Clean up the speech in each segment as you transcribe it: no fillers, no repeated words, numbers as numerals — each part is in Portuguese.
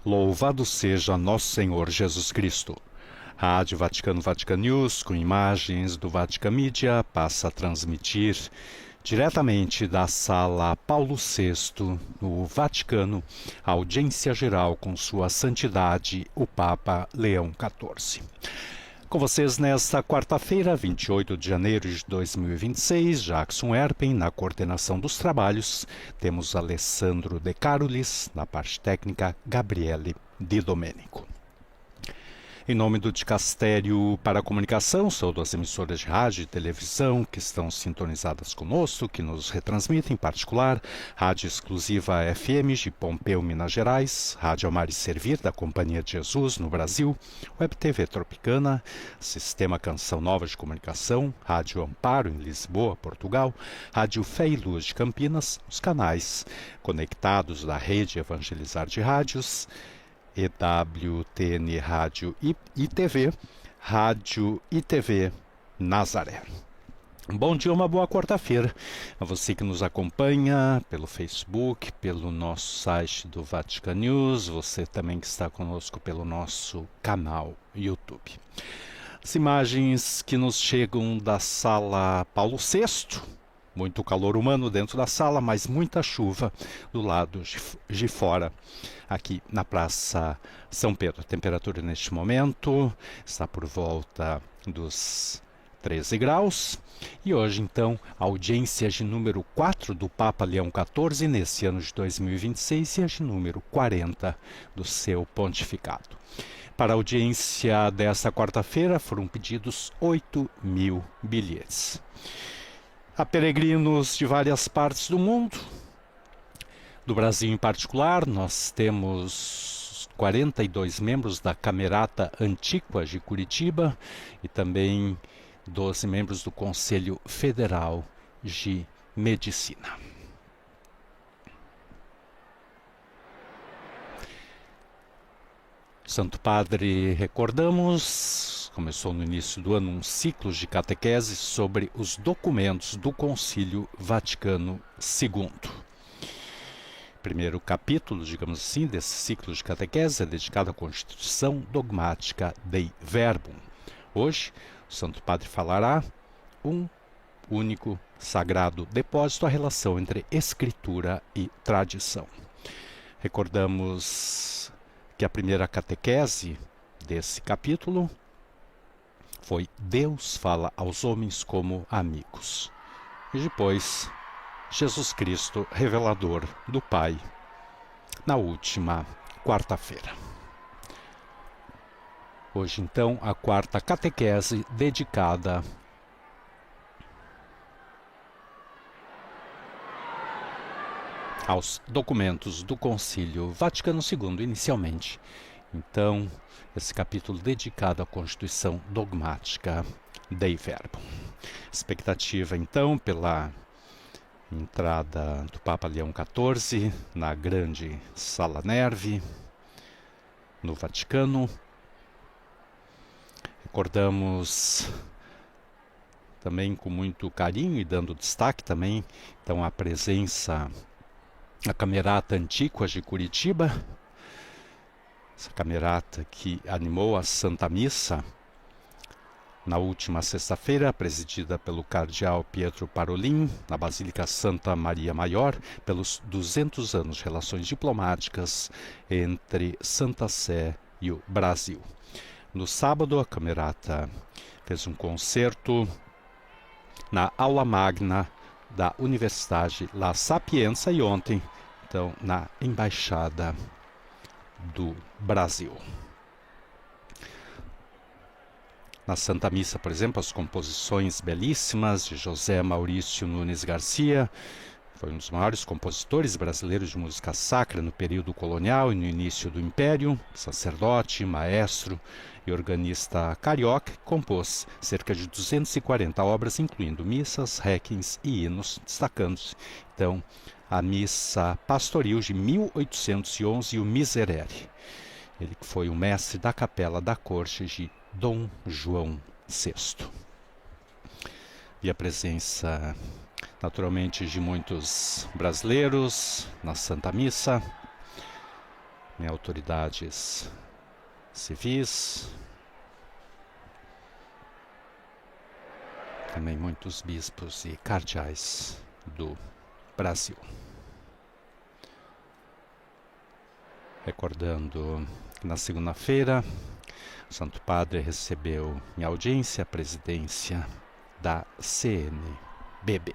Louvado seja nosso Senhor Jesus Cristo. Rádio Vaticano Vatican News, com imagens do Vatican Media, passa a transmitir diretamente da Sala Paulo VI, no Vaticano, a audiência geral com Sua Santidade, o Papa Leão XIV. Com vocês nesta quarta-feira, 28 de janeiro de 2026, Jackson Erpen na coordenação dos trabalhos, temos Alessandro De Carolis, na parte técnica, Gabriele Di Domenico. Em nome do Dicastério para a Comunicação, saúdo as emissoras de rádio e televisão que estão sintonizadas conosco, que nos retransmitem, em particular, Rádio Exclusiva FM de Pompeu, Minas Gerais, Rádio Amar e Servir, da Companhia de Jesus, no Brasil, Web TV Tropicana, Sistema Canção Nova de Comunicação, Rádio Amparo, em Lisboa, Portugal, Rádio Fé e Luz de Campinas, os canais conectados da Rede Evangelizar de Rádios, EWTN Rádio e TV, Rádio e TV Nazaré. Um bom dia, uma boa quarta-feira a você que nos acompanha pelo Facebook, pelo nosso site do Vatican News, você também que está conosco pelo nosso canal YouTube. As imagens que nos chegam da Sala Paulo VI, muito calor humano dentro da sala, mas muita chuva do lado de fora, aqui na Praça São Pedro. A temperatura neste momento está por volta dos 13 graus. E hoje, então, a audiência de número 4 do Papa Leão XIV, nesse ano de 2026, e a de número 40 do seu pontificado. Para a audiência desta quarta-feira foram pedidos 8.000 bilhetes. Há peregrinos de várias partes do mundo, do Brasil em particular. Nós temos 42 membros da Camerata Antiqua de Curitiba e também 12 membros do Conselho Federal de Medicina. Santo Padre, recordamos, começou no início do ano um ciclo de catequese sobre os documentos do Concílio Vaticano II. Primeiro capítulo, digamos assim, desse ciclo de catequese é dedicado à Constituição Dogmática Dei Verbum. Hoje, o Santo Padre falará um único sagrado depósito, a relação entre Escritura e tradição. Recordamos que a primeira catequese desse capítulo foi Deus fala aos homens como amigos. E depois, Jesus Cristo, revelador do Pai, na última quarta-feira. Hoje, então, a quarta catequese dedicada aos documentos do Concílio Vaticano II, inicialmente. Então, esse capítulo dedicado à Constituição Dogmática Dei Verbum. Expectativa, então, pela entrada do Papa Leão XIV na grande Sala Nervi, no Vaticano. Recordamos também com muito carinho e dando destaque também, então, a presença da Camerata Antiqua de Curitiba, essa camerata que animou a Santa Missa na última sexta-feira, presidida pelo cardeal Pietro Parolin, na Basílica Santa Maria Maior, pelos 200 anos de relações diplomáticas entre Santa Sé e o Brasil. No sábado, a camerata fez um concerto na aula magna da Universidade La Sapienza e ontem, então, na Embaixada do Brasil. Na Santa Missa, por exemplo, as composições belíssimas de José Maurício Nunes Garcia, foi um dos maiores compositores brasileiros de música sacra no período colonial e no início do Império, sacerdote, maestro e organista carioca, compôs cerca de 240 obras, incluindo missas, requiems e hinos, destacando-se, então, a Missa Pastoril de 1811 e o Miserere. Ele que foi o mestre da capela da corte de Dom João VI. E a presença, naturalmente, de muitos brasileiros na Santa Missa, autoridades civis, também muitos bispos e cardeais do Brasil. Recordando que na segunda-feira, o Santo Padre recebeu em audiência a presidência da CNBB.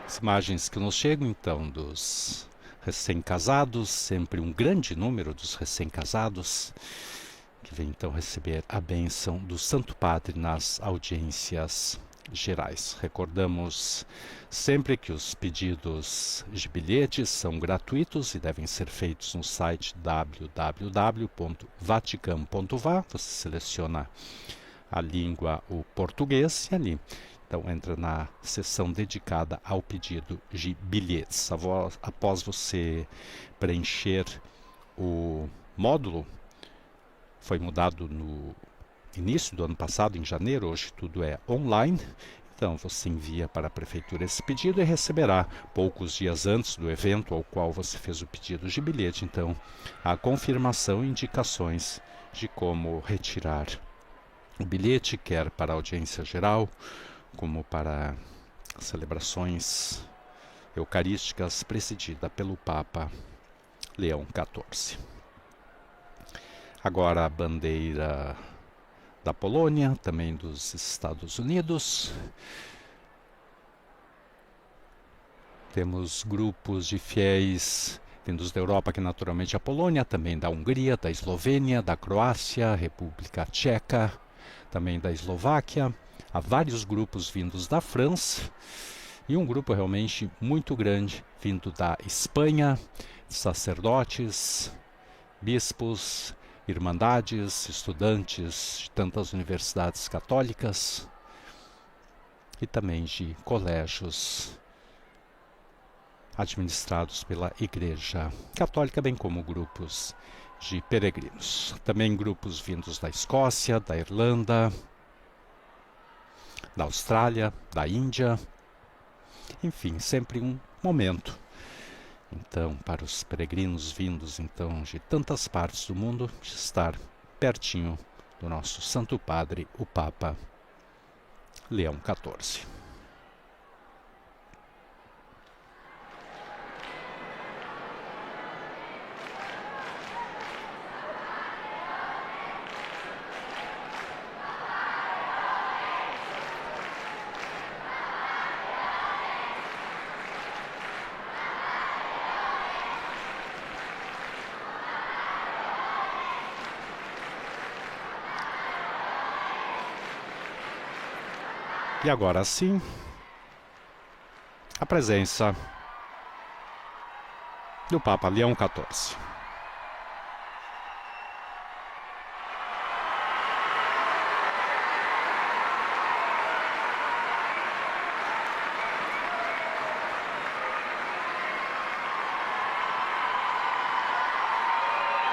As imagens que nos chegam, então, dos recém-casados, sempre um grande número dos recém-casados, que vem então receber a bênção do Santo Padre nas audiências gerais. Recordamos sempre que os pedidos de bilhetes são gratuitos e devem ser feitos no site www.vaticam.va. Você seleciona a língua, o português, e ali então entra na seção dedicada ao pedido de bilhetes. Após você preencher o módulo, foi mudado no início do ano passado, em janeiro, hoje tudo é online. Então você envia para a prefeitura esse pedido e receberá, poucos dias antes do evento ao qual você fez o pedido de bilhete, então, a confirmação e indicações de como retirar o bilhete, quer para a audiência geral, como para celebrações eucarísticas presidida pelo Papa Leão XIV. Agora a bandeira da Polônia, também dos Estados Unidos. Temos grupos de fiéis vindos da Europa, que naturalmente a Polônia, também da Hungria, da Eslovênia, da Croácia, República Tcheca, também da Eslováquia. Há vários grupos vindos da França e um grupo realmente muito grande vindo da Espanha, sacerdotes, bispos, irmandades, estudantes de tantas universidades católicas e também de colégios administrados pela Igreja Católica, bem como grupos de peregrinos. Também grupos vindos da Escócia, da Irlanda, da Austrália, da Índia, enfim, sempre um momento, então, para os peregrinos vindos, então, de tantas partes do mundo, de estar pertinho do nosso Santo Padre, o Papa Leão XIV. E agora sim, a presença do Papa Leão XIV.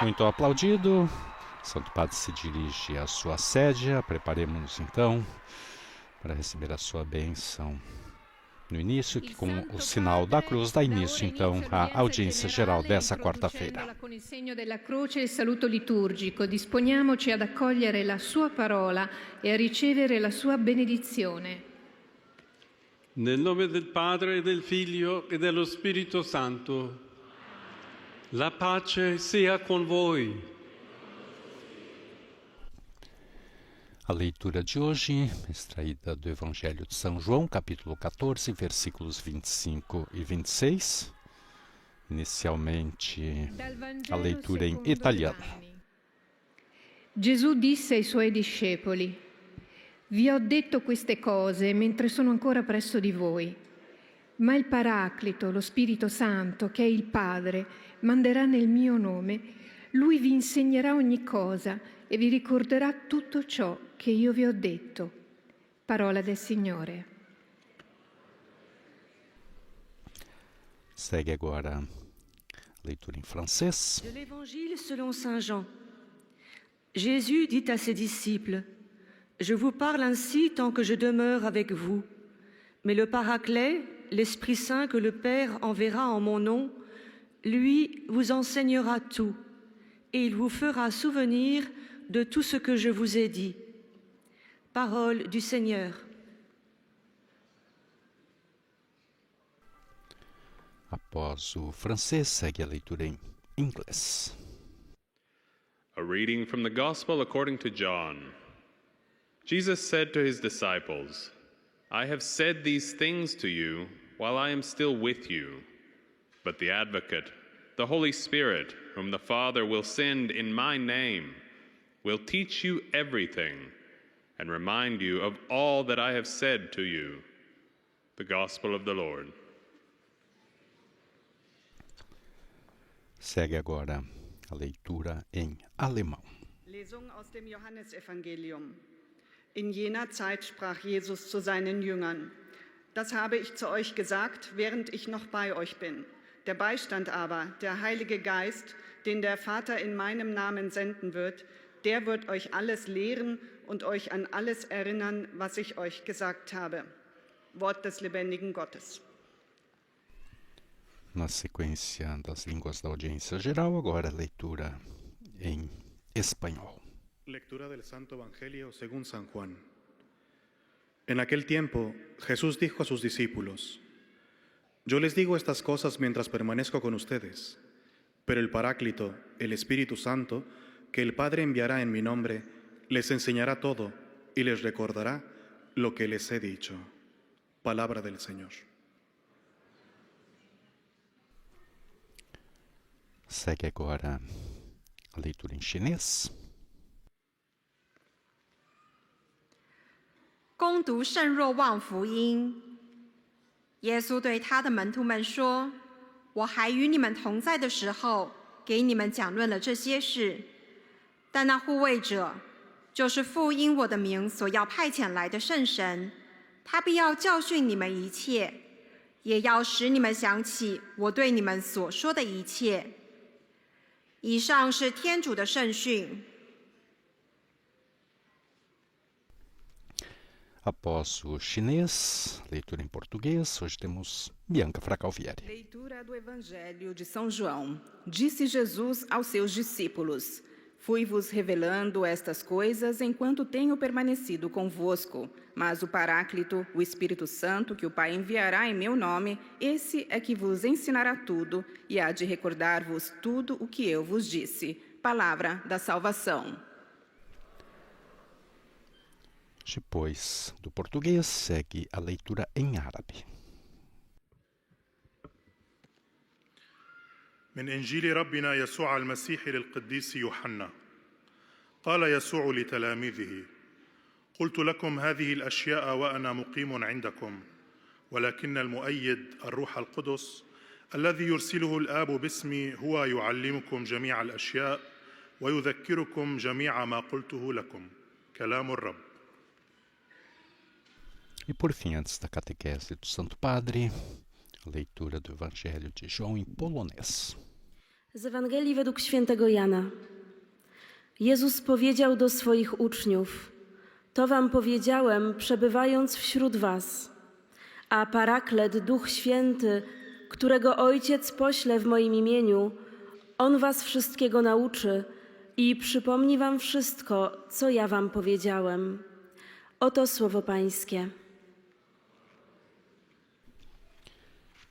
Muito aplaudido, Santo Padre se dirige à sua sede. Preparemos-nos então para receber a sua bênção no início, que com o sinal da cruz dá início então à audiência geral dessa quarta-feira. Con il segno della croce e il saluto liturgico, disponiamoci ad accogliere la sua parola e a ricevere la sua benedizione. Nel nome del Padre, del Figlio e dello Spirito Santo, la pace sia con voi. A leitura de hoje, extraída do Evangelho de São João, capítulo 14, versículos 25 e 26. Inicialmente, a leitura em italiano. Gesù disse ai suoi discepoli: Vi ho detto queste cose mentre sono ancora presso di voi. Ma il Paraclito, lo Spirito Santo, che è il Padre, manderà nel mio nome. Lui vi insegnerà ogni cosa e vi ricorderà tutto ciò che io vi ho detto. Parola del Signore. Segue agora a leitura em francês. De l'Évangile selon Saint Jean. Jésus dit à ses disciples: Je vous parle ainsi tant que je demeure avec vous. Mais le Paraclet, l'Esprit Saint que le Père enverra en mon nom, lui vous enseignera tout, et il vous fera souvenir de tout ce que je vous ai dit. Parole du Seigneur. Após o francês, segue a leitura em inglês. A reading from the Gospel according to John. Jesus said to his disciples, I have said these things to you while I am still with you. But the Advocate, the Holy Spirit, whom the Father will send in my name, will teach you everything and remind you of all that I have said to you. The Gospel of the Lord. Segue agora a leitura em alemão. Lesung aus dem Johannesevangelium. In jener Zeit sprach Jesus zu seinen Jüngern: Das habe ich zu euch gesagt, während ich noch bei euch bin. Der Beistand aber, der Heilige Geist, den der Vater in meinem Namen senden wird, der wird euch alles lehren und euch an alles erinnern, was ich euch gesagt habe. Wort des lebendigen Gottes. Na sequência das línguas da audiência geral, agora a leitura em espanhol. Lectura del Santo Evangelio según San Juan. En aquel tiempo, Jesús dijo a sus discípulos: Yo les digo estas cosas mientras permanezco con ustedes, pero el Paráclito, el Espíritu Santo, que el Padre enviará en mi nombre, les enseñará todo y les recordará lo que les he dicho. Palabra del Señor. Segue agora a leitura em chinês. 攻读圣若望福音。耶稣对他的门徒们说：“我还与你们同在的时候，给你们讲论了这些事。但那护卫者，就是父因我的名所要派遣来的圣神，他必要教训你们一切，也要使你们想起我对你们所说的一切。”以上是天主的圣训。 Após o chinês, leitura em português, hoje temos Bianca Fracalvieri. Leitura do Evangelho de São João. Disse Jesus aos seus discípulos: Fui-vos revelando estas coisas enquanto tenho permanecido convosco. Mas o Paráclito, o Espírito Santo, que o Pai enviará em meu nome, esse é que vos ensinará tudo e há de recordar-vos tudo o que eu vos disse. Palavra da salvação. Depois do português, segue a leitura em árabe. من إنجيل ربنا يسوع المسيح للقديس يوحنا. قال يسوع لتلاميذه: قلت لكم هذه الأشياء وأنا مقيم عندكم، ولكن المؤيد الروح القدس الذي يرسله الآب باسمي هو يعلمكم جميع الأشياء ويذكركم جميع ما قلته لكم. كلام الرب. E por fim, antes da catequese do Santo Padre, a leitura do Evangelho de João em polonês. Z Ewangelii według świętego Jana. Jezus powiedział do swoich uczniów: To wam powiedziałem, przebywając wśród was. A Paraklet, Duch Święty, którego Ojciec pośle w moim imieniu, On was wszystkiego nauczy i przypomni wam wszystko, co ja wam powiedziałem. Oto słowo Pańskie.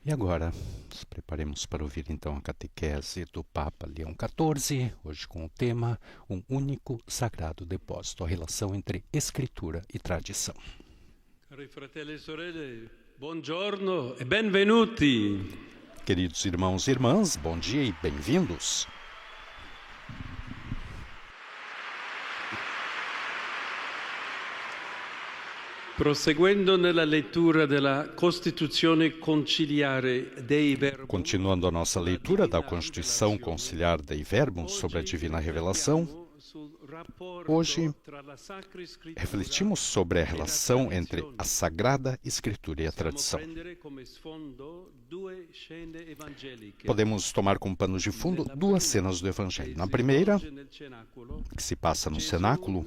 E agora, nos preparemos para ouvir então a catequese do Papa Leão XIV, hoje com o tema único sagrado depósito, a relação entre escritura e tradição. Cari fratelli e sorelle, buongiorno e benvenuti. Queridos irmãos e irmãs, bom dia e bem-vindos. Proseguendo nella lettura della Costituzione conciliare Dei Verbum. Continuando a nossa leitura da Constituição Conciliar Dei Verbum sobre a Divina Revelação, Hoje, refletimos sobre a relação entre a Sagrada Escritura e a tradição. Podemos tomar como pano de fundo duas cenas do Evangelho. Na primeira, que se passa no cenáculo,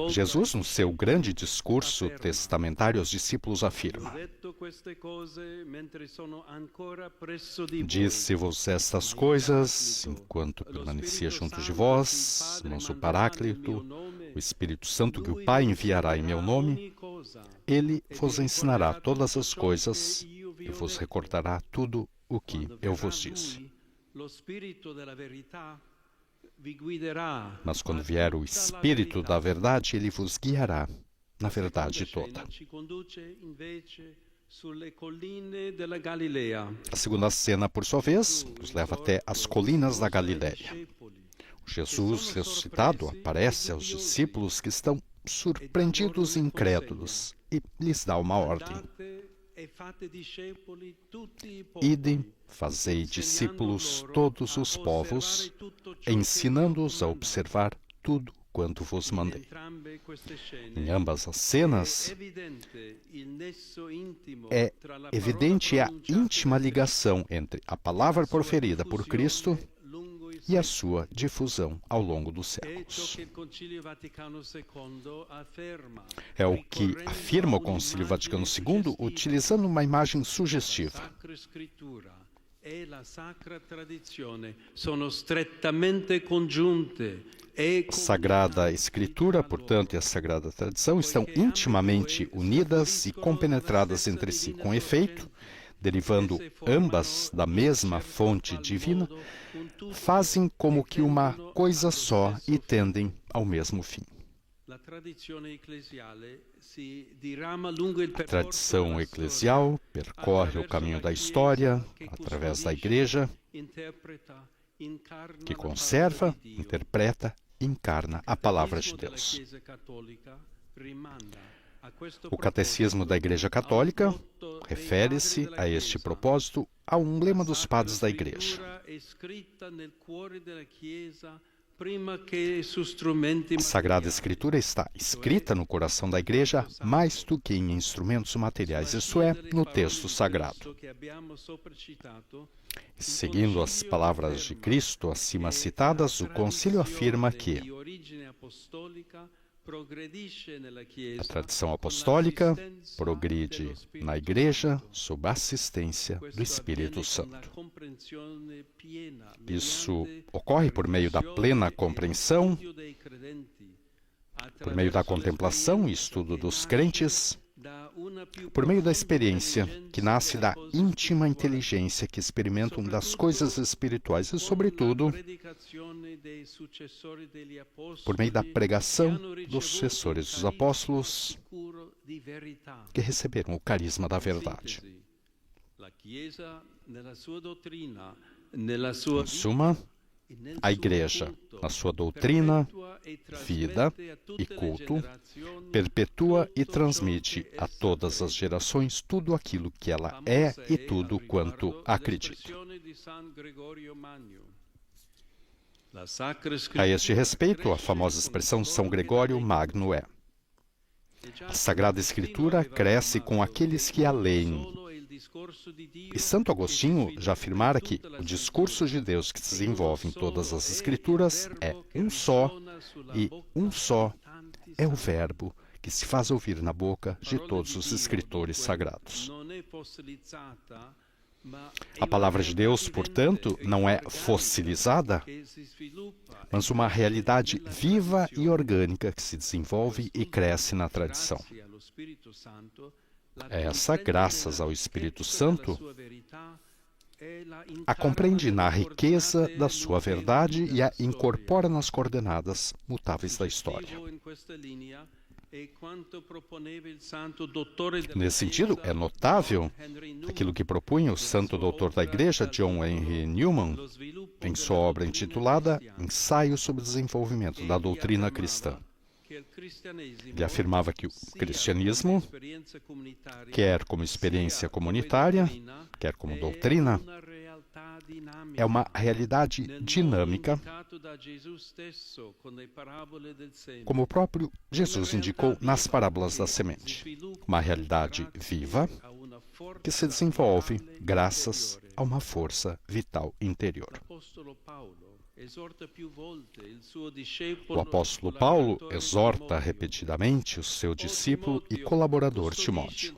Jesus, no seu grande discurso testamentário aos discípulos, afirma: Disse-vos estas coisas enquanto permanecia junto de vós, mas o Paráclito, o Espírito Santo que o Pai enviará em meu nome, ele vos ensinará todas as coisas e vos recordará tudo o que eu vos disse. Mas quando vier o Espírito da verdade, ele vos guiará na verdade toda. A segunda cena, por sua vez, nos leva até as colinas da Galileia. Jesus ressuscitado aparece aos discípulos que estão surpreendidos e incrédulos e lhes dá uma ordem: Ide, fazei discípulos todos os povos, ensinando-os a observar tudo quanto vos mandei. Em ambas as cenas, é evidente a íntima ligação entre a palavra proferida por Cristo e a sua difusão ao longo dos séculos. É o que afirma o Concílio Vaticano II, utilizando uma imagem sugestiva. A Sagrada Escritura, portanto, e a Sagrada Tradição estão intimamente unidas e compenetradas entre si. Com efeito, derivando ambas da mesma fonte divina, fazem como que uma coisa só e tendem ao mesmo fim. A tradição eclesial percorre o caminho da história através da Igreja, que conserva, interpreta e encarna a Palavra de Deus. O Catecismo da Igreja Católica refere-se a este propósito a um lema dos padres da Igreja: a Sagrada Escritura está escrita no coração da Igreja mais do que em instrumentos materiais, isto é, no texto sagrado. Seguindo as palavras de Cristo acima citadas, o Concílio afirma que a tradição apostólica progride na Igreja sob a assistência do Espírito Santo. Isso ocorre por meio da plena compreensão, por meio da contemplação e estudo dos crentes, por meio da experiência que nasce da íntima inteligência que experimentam das coisas espirituais e, sobretudo, por meio da pregação dos sucessores dos apóstolos que receberam o carisma da verdade. Em suma, a Igreja, na sua doutrina, vida e culto, perpetua e transmite a todas as gerações tudo aquilo que ela é e tudo quanto acredita. A este respeito, a famosa expressão de São Gregório Magno é: a Sagrada Escritura cresce com aqueles que a leem. E Santo Agostinho já afirmara que o discurso de Deus que se desenvolve em todas as Escrituras é um só, e um só é o Verbo que se faz ouvir na boca de todos os escritores sagrados. A palavra de Deus, portanto, não é fossilizada, mas uma realidade viva e orgânica que se desenvolve e cresce na tradição. Essa, graças ao Espírito Santo, a compreende na riqueza da sua verdade e a incorpora nas coordenadas mutáveis da história. Nesse sentido, é notável aquilo que propunha o santo doutor da Igreja, John Henry Newman, em sua obra intitulada Ensaio sobre o Desenvolvimento da Doutrina Cristã. Ele afirmava que o cristianismo, quer como experiência comunitária, quer como doutrina, é uma realidade dinâmica, como o próprio Jesus indicou nas parábolas da semente. Uma realidade viva que se desenvolve graças a uma força vital interior. O apóstolo Paulo exorta repetidamente o seu discípulo e colaborador Timóteo.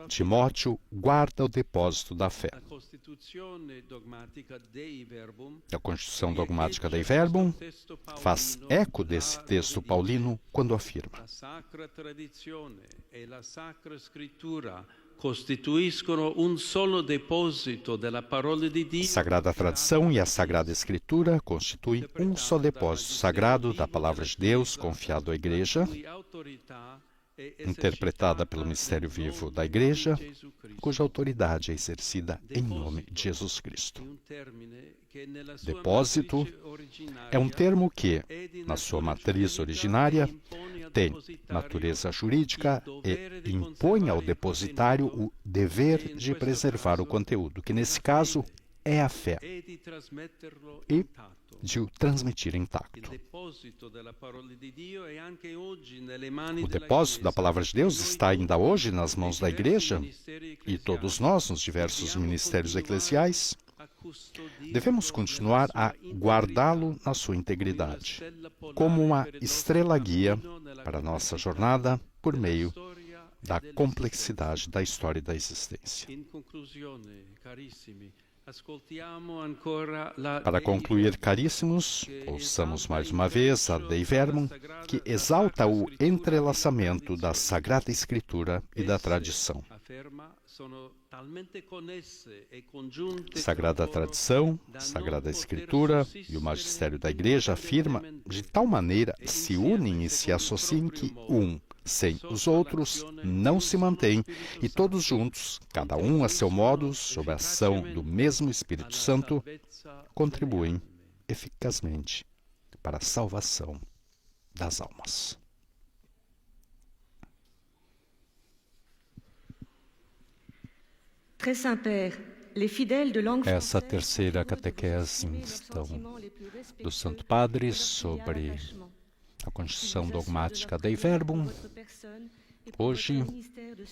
Timóteo guarda o depósito da fé. A Constituição Dogmática Dei Verbum faz eco desse texto paulino quando afirma: costituiscono un solo deposito della parola di Dio. A Sagrada Tradição e a Sagrada Escritura constituem um só depósito sagrado da Palavra de Deus confiado à Igreja, interpretada pelo mistério vivo da Igreja, cuja autoridade é exercida em nome de Jesus Cristo. Depósito é um termo que, na sua matriz originária, tem natureza jurídica e impõe ao depositário o dever de preservar o conteúdo, que nesse caso é a fé, e de o transmitir intacto. O depósito da Palavra de Deus está ainda hoje nas mãos da Igreja, e todos nós, nos diversos ministérios eclesiais, devemos continuar a guardá-lo na sua integridade, como uma estrela guia para a nossa jornada por meio da complexidade da história e da existência. Para concluir, caríssimos, ouçamos mais uma vez a Dei Verbum, que exalta o entrelaçamento da Sagrada Escritura e da tradição. Sagrada Tradição, Sagrada Escritura e o Magistério da Igreja afirma, de tal maneira se unem e se associam que sem os outros, não se mantém, e todos juntos, cada um a seu modo, sob a ação do mesmo Espírito Santo, contribuem eficazmente para a salvação das almas. Essa terceira catequese, então, do Santo Padre sobre a Constituição Dogmática Dei Verbum, hoje,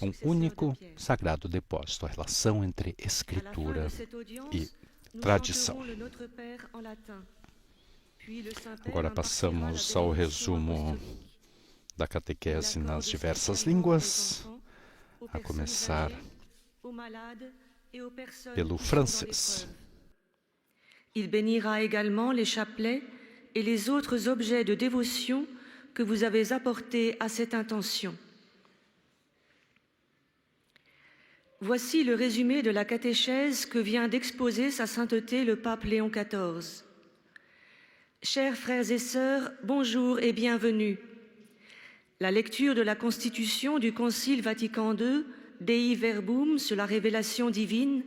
um único sagrado depósito, a relação entre Escritura e tradição. Agora passamos ao resumo da catequese nas diversas línguas, a começar pelo francês. Il bénira également les chapelets et les autres objets de dévotion que vous avez apportés à cette intention. Voici le résumé de la catéchèse que vient d'exposer Sa Sainteté le pape Léon XIV. Chers frères et sœurs, bonjour et bienvenue. La lecture de la Constitution du Concile Vatican II, Dei Verbum, sur la révélation divine,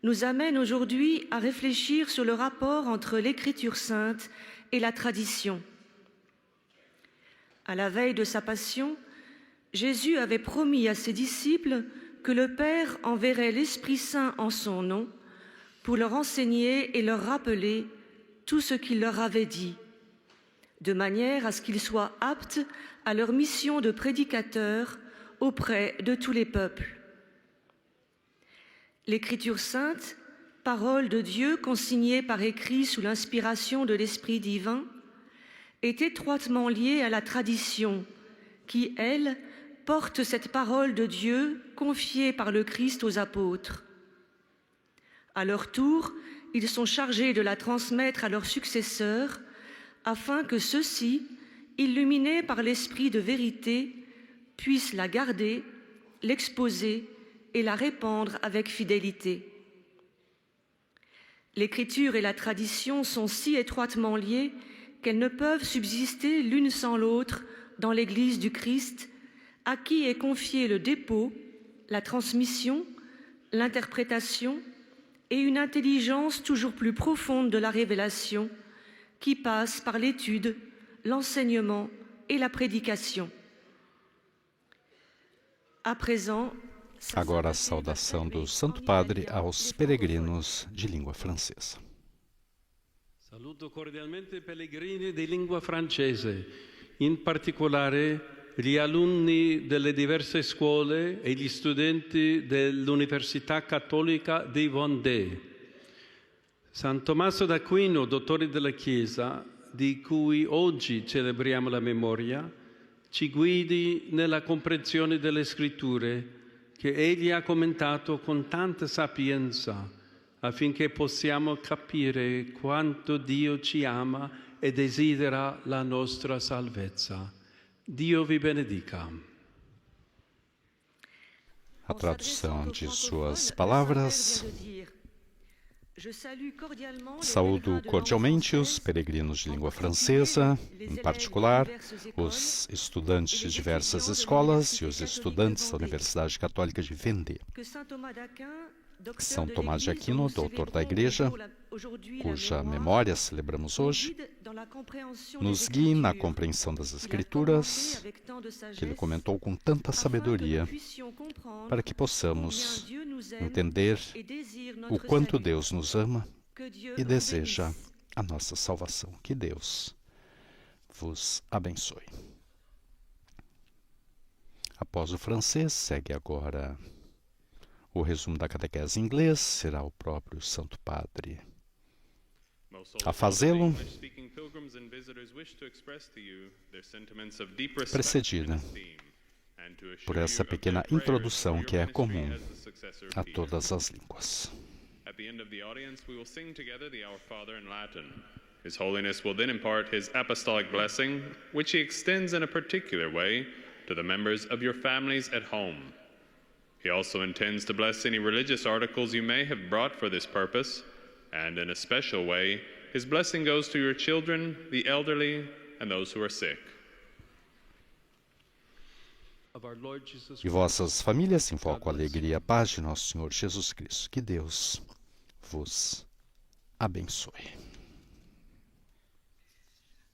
nous amène aujourd'hui à réfléchir sur le rapport entre l'Écriture sainte et la tradition. À la veille de sa passion, Jésus avait promis à ses disciples que le Père enverrait l'Esprit Saint en son nom pour leur enseigner et leur rappeler tout ce qu'il leur avait dit, de manière à ce qu'ils soient aptes à leur mission de prédicateurs auprès de tous les peuples. L'Écriture sainte, parole de Dieu consignée par écrit sous l'inspiration de l'Esprit divin, est étroitement liée à la tradition qui, elle, porte cette parole de Dieu confiée par le Christ aux apôtres. À leur tour, ils sont chargés de la transmettre à leurs successeurs afin que ceux-ci, illuminés par l'Esprit de vérité, puissent la garder, l'exposer et la répandre avec fidélité. L'Écriture et la tradition sont si étroitement liées qu'elles ne peuvent subsister l'une sans l'autre dans l'Église du Christ, à qui est confié le dépôt, la transmission, l'interprétation et une intelligence toujours plus profonde de la révélation qui passe par l'étude, l'enseignement et la prédication. À présent, Agora a saudação do Santo Padre aos peregrinos de língua francesa. Saluto cordialmente i pellegrini di lingua francese, in particolare gli alunni delle diverse scuole e gli studenti dell'Università Cattolica di Vendée. San Tommaso d'Aquino, dottore della Chiesa, di cui oggi celebriamo la memoria, ci guidi nella comprensione delle Scritture che egli ha commentato con tanta sapienza, affinché possiamo capire quanto Dio ci ama e desidera la nostra salvezza. Dio vi benedica. A tradução de suas palavras. Saúdo cordialmente os peregrinos de língua francesa, em particular os estudantes de diversas escolas e os estudantes da Universidade Católica de Vendée. São Tomás de Aquino, doutor da Igreja, cuja memória celebramos hoje, nos guie na compreensão das Escrituras, que ele comentou com tanta sabedoria, para que possamos entender o quanto Deus nos ama e deseja a nossa salvação. Que Deus vos abençoe. Após o francês, segue agora o resumo da catequese em inglês. Será o próprio Santo Padre a fazê-lo, precedida por essa pequena introdução que é comum a todas as línguas. At the end of the audience, we will sing together the Our Father in Latin. His Holiness will then impart his apostolic blessing, which he extends in a particular way to the members of your families at home. He also intends to bless any religious articles you may have brought for this purpose, and in a special way, his blessing goes to your children, the elderly, and those who are sick. E vossas famílias invocam a alegria e a paz de nosso Senhor Jesus Cristo. Que Deus vos abençoe.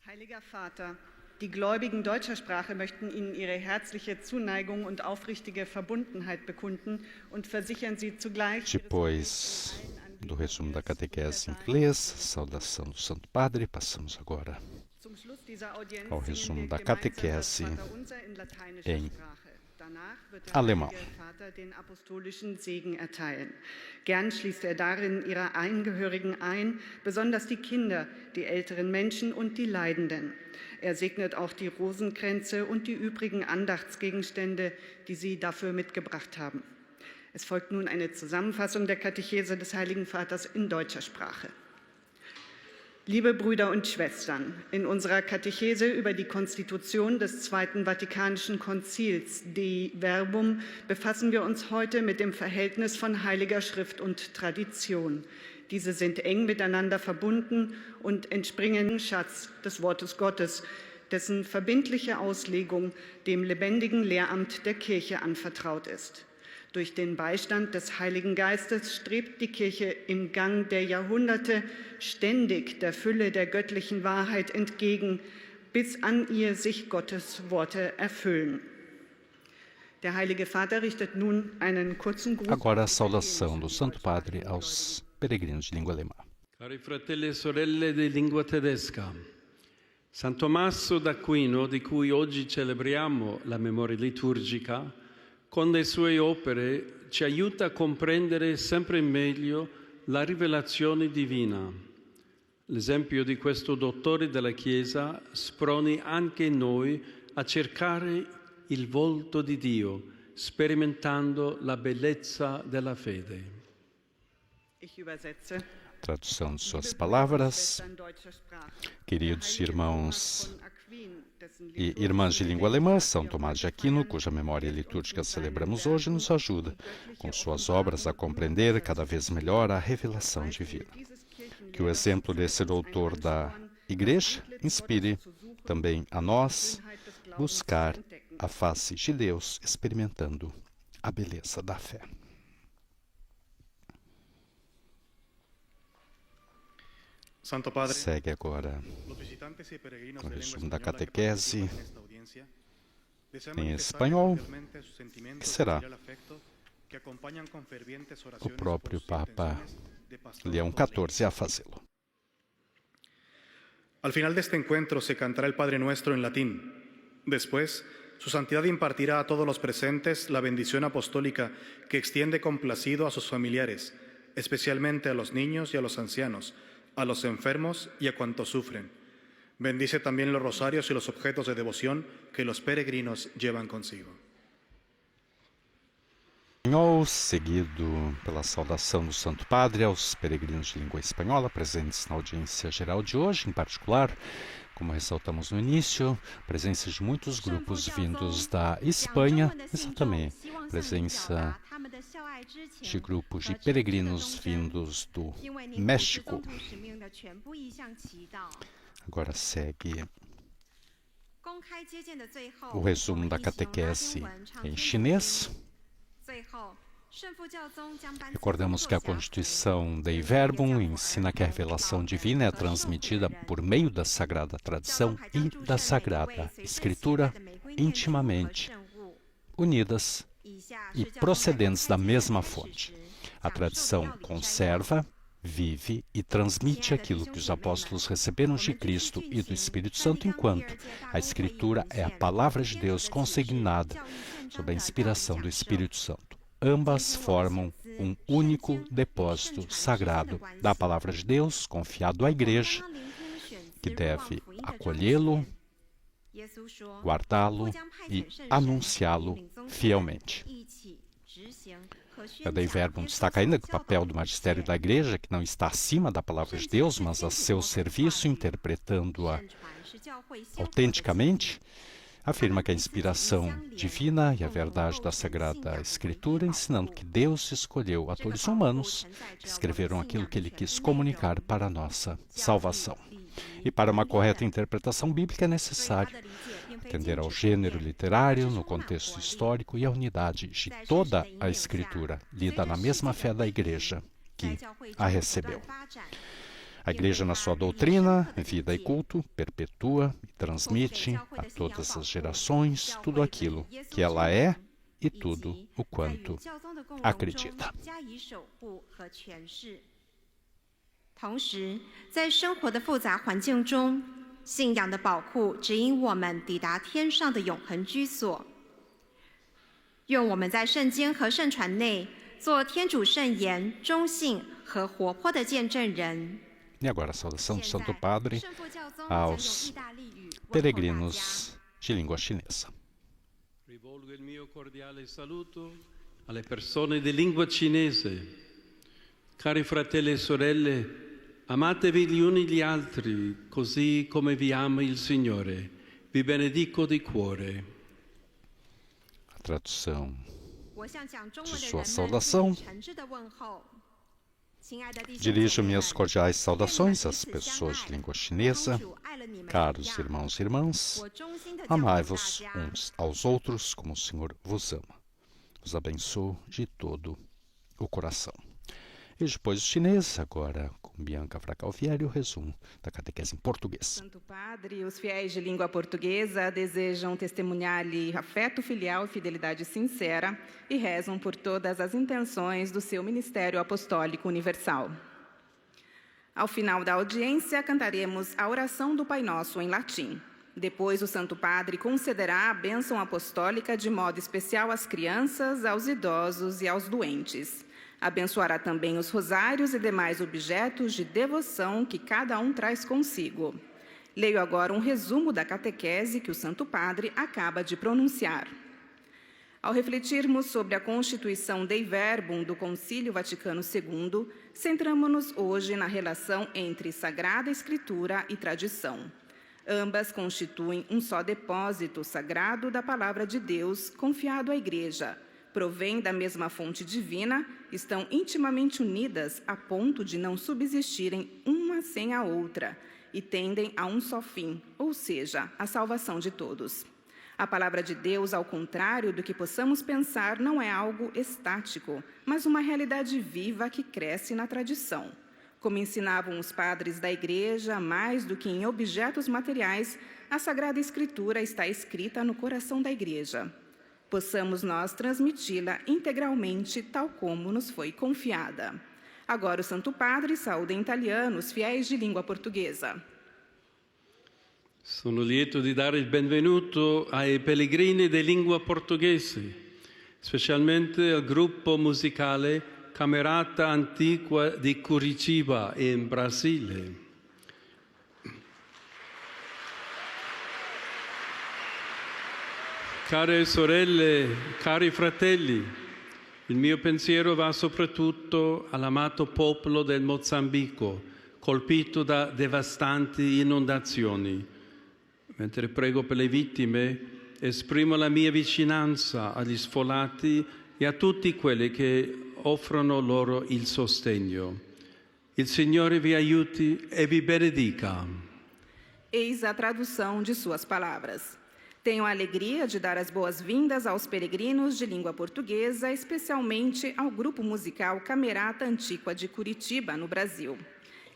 Heiliger Vater, die Gläubigen deutscher Sprache möchten Ihnen ihre herzliche Zuneigung und aufrichtige Verbundenheit bekunden und versichern Sie zugleich. Depois do resumo da catequese em inglês, saudação do Santo Padre, passamos agora ao resumo da catequese em alemão. Den apostolischen Segen erteilen. Gern schließt darin ihre Angehörigen ein, besonders die Kinder, die älteren Menschen und die Leidenden. Segnet auch die Rosenkränze und die übrigen Andachtsgegenstände, die Sie dafür mitgebracht haben. Es folgt nun eine Zusammenfassung der Katechese des Heiligen Vaters in deutscher Sprache. Liebe Brüder und Schwestern, in unserer Katechese über die Konstitution des Zweiten Vatikanischen Konzils, Dei Verbum, befassen wir uns heute mit dem Verhältnis von Heiliger Schrift und Tradition. Diese sind eng miteinander verbunden und entspringen dem Schatz des Wortes Gottes, dessen verbindliche Auslegung dem lebendigen Lehramt der Kirche anvertraut ist. Durch den Beistand des Heiligen Geistes strebt die Kirche im Gang der Jahrhunderte ständig der Fülle der göttlichen Wahrheit entgegen, bis an ihr sich Gottes Worte erfüllen. Der Heilige Vater richtet nun einen kurzen Gruß. Agora a saudação do Santo Padre aos peregrinos de língua alemã. Cari fratelli e sorelle di lingua tedesca, San Tommaso d'Aquino, di cui oggi celebriamo la memoria liturgica, con le sue opere ci aiuta a comprendere sempre meglio la rivelazione divina. L'esempio di questo dottore della Chiesa sproni anche noi a cercare il volto di Dio, sperimentando la bellezza della fede. Tradução de suas palavras. Queridos irmãos e irmãs de língua alemã, São Tomás de Aquino, cuja memória litúrgica celebramos hoje, nos ajuda, com suas obras, a compreender cada vez melhor a revelação divina. Que o exemplo desse doutor da Igreja inspire também a nós buscar a face de Deus, experimentando a beleza da fé. Segue agora o resumo da catequese em espanhol, que será o próprio Papa Leão XIV a fazê-lo. Al final de este encuentro se cantará el Padre Nuestro en latín. Después, Su Santidad impartirá a todos los presentes la bendición apostólica que extiende complacido a sus familiares, especialmente a los niños y a los ancianos, a los enfermos y a cuantos sufren. Bendice también los rosarios y los objetos de devoción que los peregrinos llevan consigo. Seguido pela saudação do Santo Padre aos peregrinos de língua espanhola presentes na audiência geral de hoje, em particular, como ressaltamos no início, presença de muitos grupos vindos da Espanha, mas também presença de grupos de peregrinos vindos do México. Agora segue o resumo da catequese em chinês. Recordamos que a Constituição Dei Verbum ensina que a revelação divina é transmitida por meio da Sagrada Tradição e da Sagrada Escritura, intimamente unidas e procedentes da mesma fonte. A tradição conserva, vive e transmite aquilo que os apóstolos receberam de Cristo e do Espírito Santo, enquanto a Escritura é a palavra de Deus consignada sob a inspiração do Espírito Santo. Ambas formam um único depósito sagrado da palavra de Deus, confiado à Igreja, que deve acolhê-lo, guardá-lo e anunciá-lo fielmente. O Dei Verbum destaca ainda que o papel do magistério da Igreja, que não está acima da palavra de Deus, mas a seu serviço, interpretando-a autenticamente, afirma que a inspiração divina e a verdade da Sagrada Escritura, ensinando que Deus escolheu atores humanos que escreveram aquilo que Ele quis comunicar para a nossa salvação. E para uma correta interpretação bíblica é necessário atender ao gênero literário, no contexto histórico e à unidade de toda a Escritura, lida na mesma fé da Igreja que a recebeu. A Igreja, na sua doutrina, vida e culto, perpetua e transmite a todas as gerações tudo aquilo que ela é e tudo o quanto acredita. 同时，在生活的复杂环境中，信仰的宝库指引我们抵达天上的永恒居所。愿我们在圣经和圣传内做天主圣言忠信和活泼的见证人。 E agora a saudação do Santo Padre aos peregrinos de língua chinesa. Rivolgo il mio cordiale saluto alle persone di lingua cinese. Cari fratelli e sorelle, amatevi gli uni gli altri, così come vi ama il Signore. Vi benedico di cuore. A tradução de sua saudação. Dirijo minhas cordiais saudações às pessoas de língua chinesa. Caros irmãos e irmãs, amai-vos uns aos outros como o Senhor vos ama. Vos abençoo de todo o coração. E depois o chinês, agora com Bianca Fracalvieri, o resumo da catequese em português. Santo Padre, os fiéis de língua portuguesa desejam testemunhar-lhe afeto filial e fidelidade sincera e rezam por todas as intenções do seu ministério apostólico universal. Ao final da audiência, cantaremos a oração do Pai Nosso em latim. Depois, o Santo Padre concederá a bênção apostólica de modo especial às crianças, aos idosos e aos doentes. Abençoará também os rosários e demais objetos de devoção que cada um traz consigo. Leio agora um resumo da catequese que o Santo Padre acaba de pronunciar. Ao refletirmos sobre a Constituição Dei Verbum do Concílio Vaticano II, centramo-nos hoje na relação entre Sagrada Escritura e tradição. Ambas constituem um só depósito sagrado da Palavra de Deus confiado à Igreja. Provêm da mesma fonte divina, estão intimamente unidas a ponto de não subsistirem uma sem a outra e tendem a um só fim, ou seja, a salvação de todos. A palavra de Deus, ao contrário do que possamos pensar, não é algo estático, mas uma realidade viva que cresce na tradição. Como ensinavam os padres da Igreja, mais do que em objetos materiais, a Sagrada Escritura está escrita no coração da Igreja. possamos nós transmiti-la integralmente, tal como nos foi confiada. Agora o Santo Padre saúda em italiano os fiéis de língua portuguesa. Sono lieto di dare il benvenuto ai pellegrini di lingua portoghese, specialmente al gruppo musicale Camerata Antiqua di Curitiba in Brasile. Care sorelle, cari fratelli, il mio pensiero va soprattutto all'amato popolo del Mozambico, colpito da devastanti inondazioni. Mentre prego per le vittime, esprimo la mia vicinanza agli sfollati e a tutti quelli che offrono loro il sostegno. Il Signore vi aiuti e vi benedica. Eis a tradução de suas palavras. Tenho a alegria de dar as boas-vindas aos peregrinos de língua portuguesa, especialmente ao grupo musical Camerata Antiqua de Curitiba, no Brasil.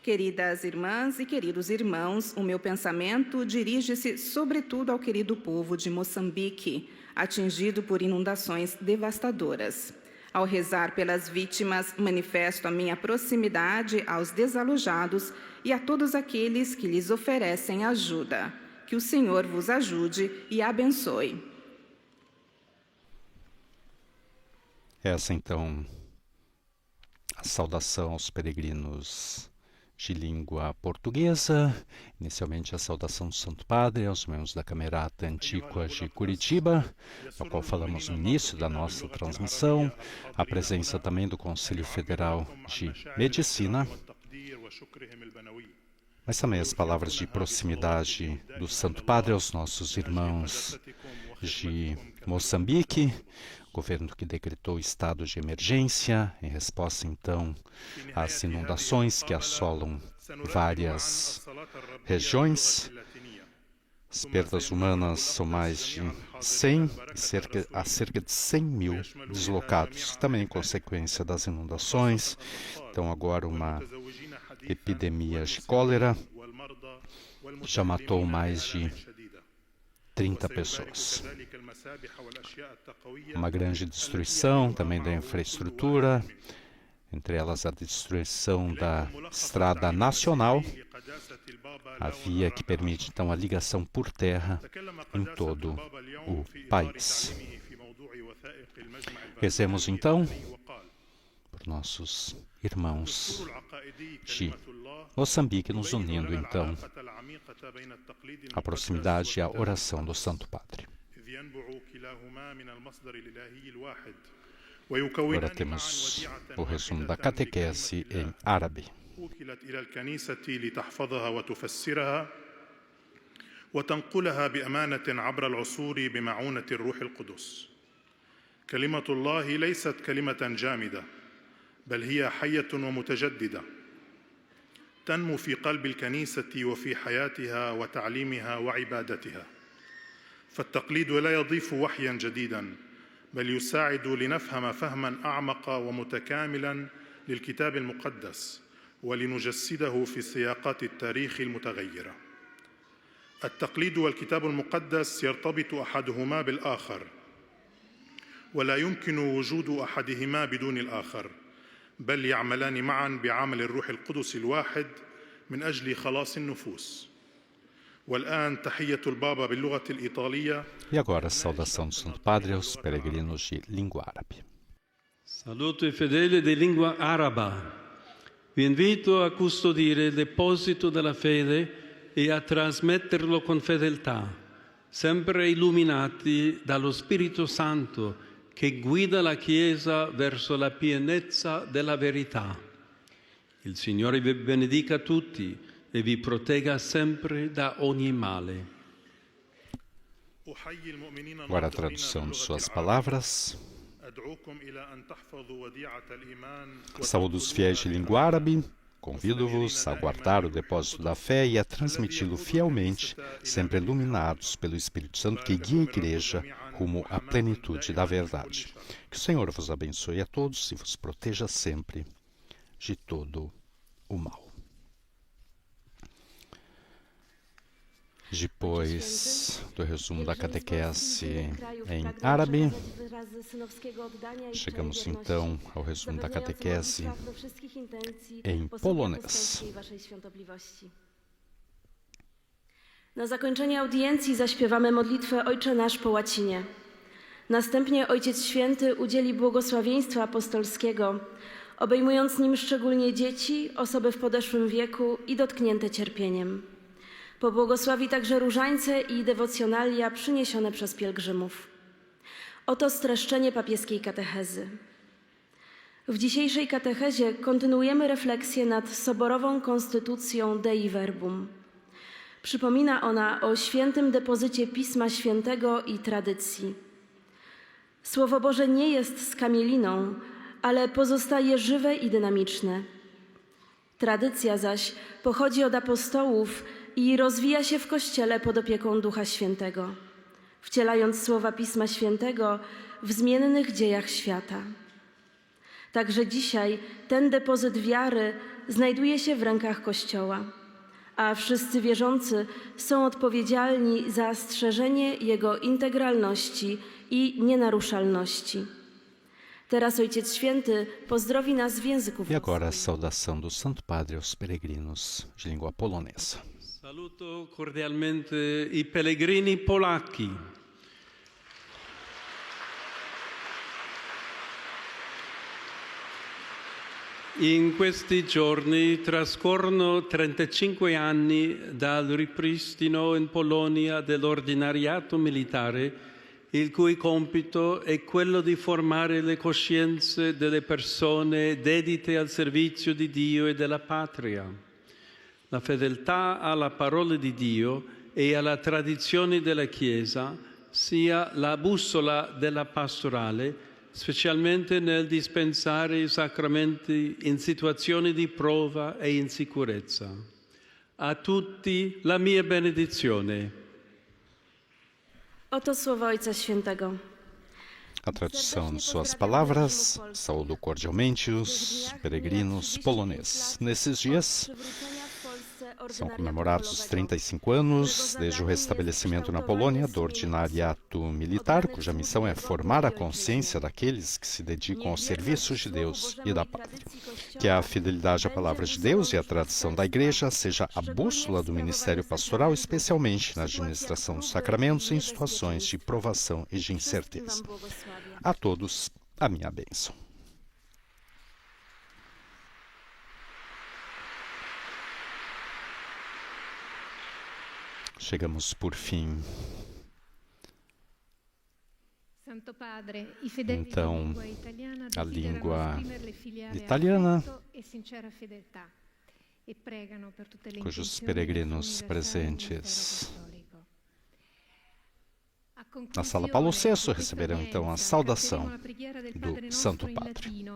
Queridas irmãs e queridos irmãos, o meu pensamento dirige-se sobretudo ao querido povo de Moçambique, atingido por inundações devastadoras. Ao rezar pelas vítimas, manifesto a minha proximidade aos desalojados e a todos aqueles que lhes oferecem ajuda. Que o Senhor vos ajude e abençoe. Essa, então, a saudação aos peregrinos de língua portuguesa, inicialmente a saudação do Santo Padre aos membros da Camerata Antiqua de Curitiba, da qual falamos no início da nossa transmissão, a presença também do Conselho Federal de Medicina, mas também as palavras de proximidade do Santo Padre aos nossos irmãos de Moçambique, governo que decretou estado de emergência, em resposta, então, às inundações que assolam várias regiões. As perdas humanas são mais de 100, cerca de 100 mil deslocados, também em consequência das inundações. Então, agora uma epidemia de cólera já matou mais de 30 pessoas. Uma grande destruição também da infraestrutura, entre elas a destruição da Estrada Nacional, a via que permite então a ligação por terra em todo o país. Rezemos então por nossos irmãos de Moçambique, nos unindo então à proximidade e à oração do Santo Padre. Agora temos o resumo da catequese em árabe. وتنقلها بأمانة عبر العصور بمعونة الروح القدس. كلمة الله ليست كلمة جامدة، بل هي حية ومتجددة، تنمو في قلب الكنيسة وفي حياتها وتعليمها وعبادتها. فالتقليد لا يضيف وحيا جديدا، بل يساعد لنفهم فهما أعمق ومتكاملا للكتاب المقدس ولنجسده في سياقات التاريخ المتغيرة. التقليد والكتاب المقدس يرتبط أحدهما بالآخر، ولا يمكن وجود أحدهما بدون الآخر، بل يعملان معا بعمل الروح القدس الواحد من أجل خلاص النفوس. والآن تحية البابا باللغة الإيطالية. E agora a saudação do Santo Padre aos peregrinos de língua árabe. Saluto i fedeli di lingua araba. Vi invito a custodire il deposito della fede e a trasmetterlo con fedeltà, sempre illuminati dallo Spirito Santo che guida la Chiesa verso la pienezza della verità. Il Signore vi benedica tutti e vi protegga sempre da ogni male. Agora a tradução de suas palavras. Saúdo os fiéis de língua árabe. Convido-vos a guardar o depósito da fé e a transmiti-lo fielmente, sempre iluminados pelo Espírito Santo que guia a Igreja rumo à plenitude da verdade. Que o Senhor vos abençoe a todos e vos proteja sempre de todo o mal. Depois do resumo da catequese em árabe, chegamos então ao resumo da catequese em polonês. Na zakończenie audiencji zaśpiewamy modlitwę Ojcze Nasz po łacinie. Następnie Ojciec Święty udzieli błogosławieństwa apostolskiego, obejmując nim szczególnie dzieci, osoby w podeszłym wieku i dotknięte cierpieniem. Pobłogosławi także różańce i dewocjonalia przyniesione przez pielgrzymów. Oto streszczenie papieskiej katechezy. W dzisiejszej katechezie kontynuujemy refleksję nad soborową konstytucją Dei Verbum. Przypomina ona o świętym depozycie Pisma Świętego i tradycji. Słowo Boże nie jest skamieliną, ale pozostaje żywe i dynamiczne. Tradycja zaś pochodzi od apostołów i rozwija się w Kościele pod opieką Ducha Świętego, wcielając słowa Pisma Świętego w zmiennych dziejach świata. Także dzisiaj ten depozyt wiary znajduje się w rękach Kościoła, a wszyscy wierzący są odpowiedzialni za strzeżenie jego integralności i nienaruszalności. Teraz Ojciec Święty pozdrowi nas w języku E agora a saudação do Santo Padre aos peregrinos de língua polonesa. Saluto cordialmente i pellegrini polacchi. In questi giorni trascorrono 35 anni dal ripristino in Polonia dell'ordinariato militare, il cui compito è quello di formare le coscienze delle persone dedite al servizio di Dio e della patria. La fedeltà alla parola di Dio e alla tradizione della Chiesa sia la bussola della pastorale, specialmente nel dispensare i sacramenti in situazioni di prova e insicurezza. A tutti la mia benedizione. Oto słowa Ojca Świętego. A tradução de suas palavras, saúdo cordialmente os peregrinos poloneses. Nesses dias, são comemorados os 35 anos desde o restabelecimento na Polônia do ordinariato militar, cuja missão é formar a consciência daqueles que se dedicam aos serviços de Deus e da pátria. Que a fidelidade à palavra de Deus e a tradição da Igreja seja a bússola do ministério pastoral, especialmente na administração dos sacramentos em situações de provação e de incerteza. A todos, a minha bênção. Chegamos por fim, então, à língua italiana, cujos peregrinos presentes na Sala Paulo VI receberão então a saudação do Santo Padre.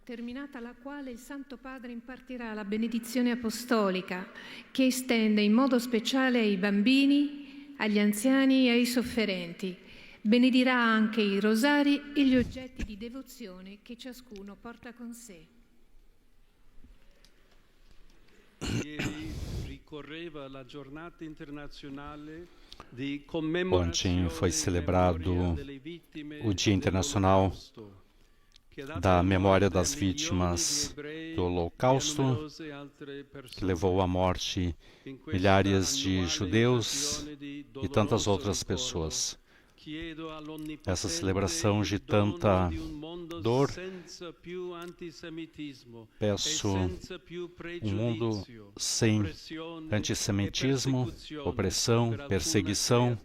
Terminata la quale il Santo Padre impartirà la benedizione apostolica che estende in modo speciale ai bambini, agli anziani e ai sofferenti. Benedirà anche i rosari e gli oggetti di devozione che ciascuno porta con sé. Ieri ricorreva la giornata internazionale di Ontem commemorazione foi celebrado memoriale delle vittime o Dia Internacional da Memória das Vítimas do Holocausto, que levou à morte milhares de judeus e tantas outras pessoas. Essa celebração de tanta dor, peço um mundo sem antissemitismo, opressão, perseguição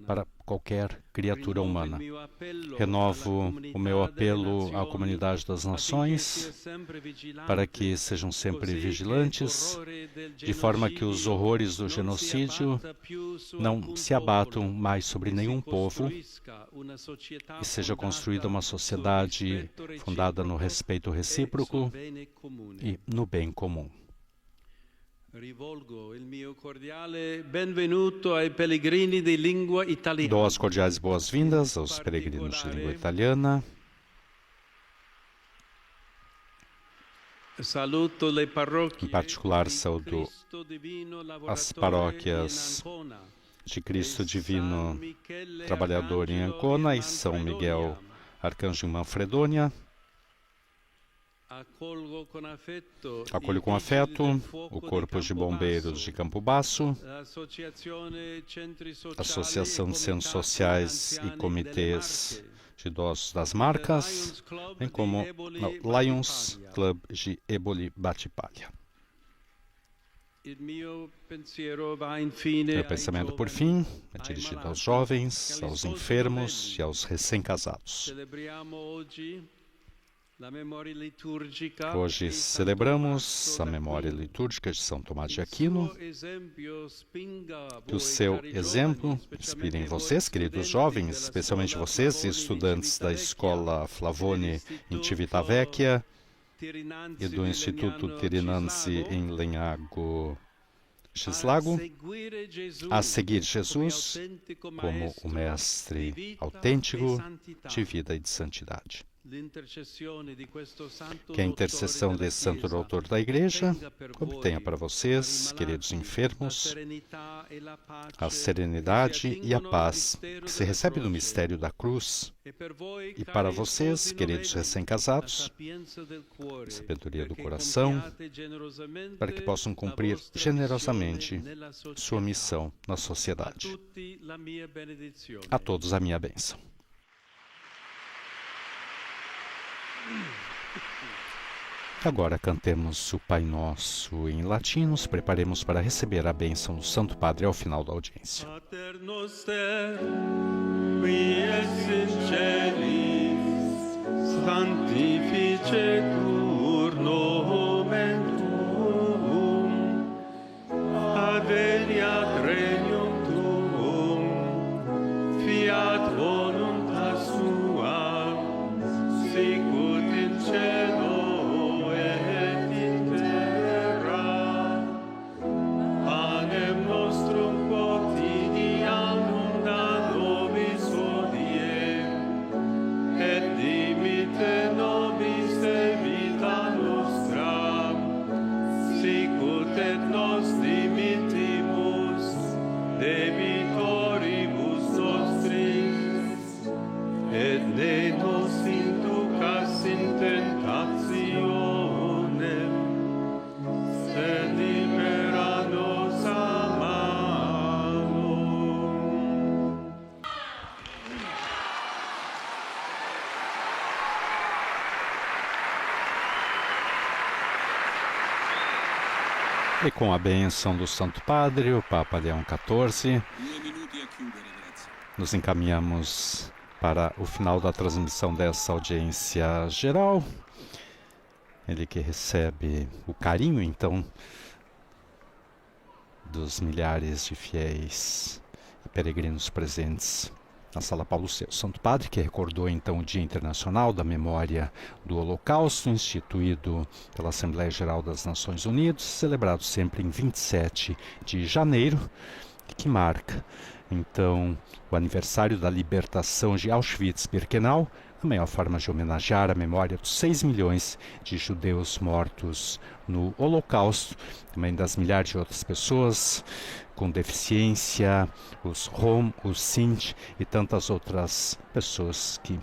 para qualquer criatura humana. Renovo o meu apelo à comunidade das nações para que sejam sempre vigilantes, de forma que os horrores do genocídio não se abatam mais sobre nenhum povo e seja construída uma sociedade fundada no respeito recíproco e no bem comum. Dou as cordiais boas-vindas aos peregrinos de língua italiana. Em particular, saúdo as paróquias de Cristo Divino Trabalhador em Ancona e São Miguel Arcanjo em Manfredônia. Acolho com afeto o Corpo de Bombeiros de Campo Basso, Associação de Centros Sociais e Comitês de Idosos das Marcas, bem como o Lions Club de Eboli Battipaglia. Meu pensamento, por fim, é dirigido aos jovens, aos enfermos e aos recém-casados. Hoje celebramos a memória litúrgica de São Tomás de Aquino. Que o seu exemplo inspire em vocês, queridos jovens, especialmente vocês, estudantes da Escola Flavone em Civitavecchia e do Instituto Tirinanzi em Lenhago Xislago, a seguir Jesus como o mestre autêntico de vida e de santidade. Que a intercessão desse santo doutor da Igreja obtenha para vocês, queridos enfermos, a serenidade e a paz que se recebe do mistério da cruz, e para vocês, queridos recém-casados, a sabedoria do coração, para que possam cumprir generosamente sua missão na sociedade. A todos a minha bênção. Agora cantemos o Pai Nosso em latim, nos preparemos para receber a bênção do Santo Padre ao final da audiência. Pater noster, qui es in celis, sanctificetur nomen tuum, adveniat regnum tuum, fiat voluntas tua, sicut in cielo et in terra. Panem nostrum quotidianum da nobis hodie, et dimitte nobis debita nostra, sicut et nos dimittimus debitoribus nostris, et ne nos inducas in tentationem, sed libera nos a malo. E com a bênção do Santo Padre, o Papa Leão XIV, nos encaminhamos para o final da transmissão dessa audiência geral. Ele que recebe o carinho, então, dos milhares de fiéis e peregrinos presentes na Sala Paulo VI. Santo Padre que recordou, então, o Dia Internacional da Memória do Holocausto, instituído pela Assembleia Geral das Nações Unidas, celebrado sempre em 27 de janeiro, que marca, então, o aniversário da libertação de Auschwitz-Birkenau, a maior forma de homenagear a memória dos 6 milhões de judeus mortos no Holocausto, também das milhares de outras pessoas com deficiência, os Rom, os Sinti e tantas outras pessoas que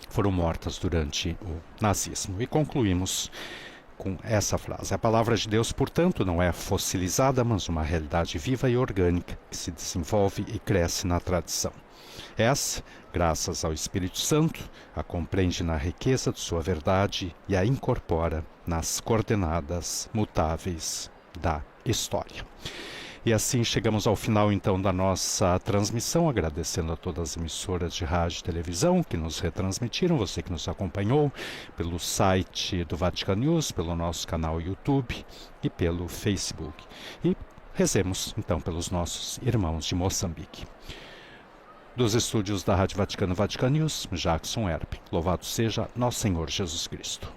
foram mortas durante o nazismo. E concluímos com essa frase: a palavra de Deus, portanto, não é fossilizada, mas uma realidade viva e orgânica que se desenvolve e cresce na tradição. Essa, graças ao Espírito Santo, a compreende na riqueza de sua verdade e a incorpora nas coordenadas mutáveis da história. E assim chegamos ao final, então, da nossa transmissão, agradecendo a todas as emissoras de rádio e televisão que nos retransmitiram, você que nos acompanhou pelo site do Vatican News, pelo nosso canal YouTube e pelo Facebook. E rezemos, então, pelos nossos irmãos de Moçambique. Dos estúdios da Rádio Vaticano, Vatican News, Jackson Erp. Louvado seja nosso Senhor Jesus Cristo.